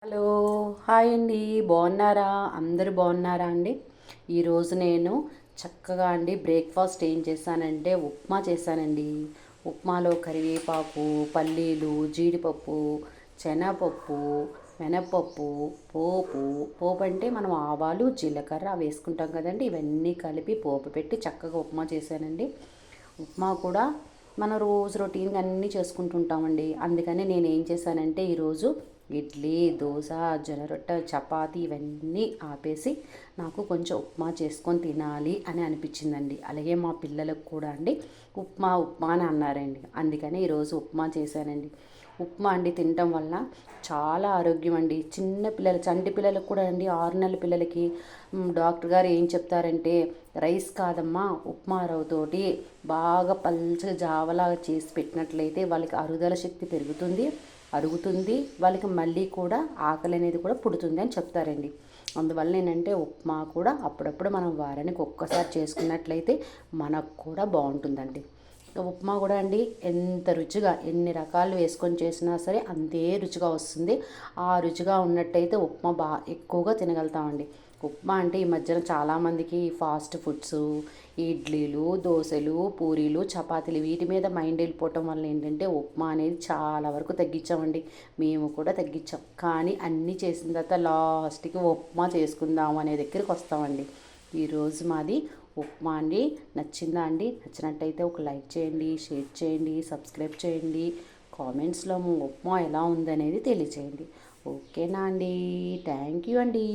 Hello, hi అండి. బాగున్నారా? అందరూ బాగున్నారా అండి? ఈరోజు నేను చక్కగా బ్రేక్ఫాస్ట్ ఏం చేశానంటే ఉప్మా చేశానండి. ఉప్మాలో కరివేపాకు, పల్లీలు, జీడిపప్పు, శనగపప్పు, మినపప్పు, పోపు. పోపు అంటే మనం ఆవాలు, జీలకర్ర వేసుకుంటాం కదండి. ఇవన్నీ కలిపి పోపు పెట్టి చక్కగా ఉప్మా చేశానండి. ఉప్మా కూడా మనం రోజు రొటీన్గా అన్నీ చేసుకుంటుంటామండి. అందుకని నేను ఏం చేశానంటే ఈరోజు ఇడ్లీ, దోశ, జొన్న రొట్టె, చపాతీ ఇవన్నీ ఆపేసి నాకు కొంచెం ఉప్మా చేసుకొని తినాలి అని అనిపించిందండి. అలాగే మా పిల్లలకు కూడా ఉప్మా ఉప్మా అని అన్నారండి. అందుకని ఈరోజు ఉప్మా చేశానండి. ఉప్మా తినటం వల్ల చాలా ఆరోగ్యం అండి. చిన్న పిల్లలు, చంటి పిల్లలకు కూడా 6 నెలల పిల్లలకి డాక్టర్ గారు ఏం చెప్తారంటే, రైస్ కాదమ్మా, ఉప్మా రవ్వతోటి బాగా పల్చగా జావలాగా చేసి పెట్టినట్లయితే వాళ్ళకి అరుగుదల శక్తి పెరుగుతుంది, అరుగుతుంది, వాళ్ళకి మళ్ళీ కూడా ఆకలి అనేది కూడా పుడుతుంది అని చెప్తారండి. అందువల్ల ఏంటంటే ఉప్మా కూడా అప్పుడప్పుడు మనం వారానికి ఒక్కసారి చేసుకున్నట్లయితే మనకు కూడా బాగుంటుందండి. ఉప్మా కూడా ఎంత రుచిగా ఎన్ని రకాలు వేసుకొని చేసినా సరే అంతే రుచిగా వస్తుంది. ఆ రుచిగా ఉన్నట్టయితే ఉప్మా ఎక్కువగా తినగలుగుతామండి. ఉప్మా ఈ మధ్యన చాలామందికి ఫాస్ట్ ఫుడ్స్, ఇడ్లీలు, దోశలు, పూరీలు, చపాతీలు వీటి మీద మైండ్ వెళ్ళిపోవటం వల్ల ఏంటంటే ఉప్మా అనేది చాలా వరకు తగ్గించామండి. మేము కూడా తగ్గించాం. కానీ అన్నీ చేసిన తర్వాత లాస్ట్కి ఉప్మా చేసుకుందాం అనే దగ్గరికి వస్తామండి. ఈరోజు మాది ఉప్మా నచ్చిందా నచ్చినట్టయితే ఒక లైక్ చేయండి, షేర్ చేయండి, సబ్స్క్రైబ్ చేయండి. కామెంట్స్లో ఉప్మా ఎలా ఉందనేది తెలియచేయండి. ఓకేనా అండి? థ్యాంక్ యూ అండి.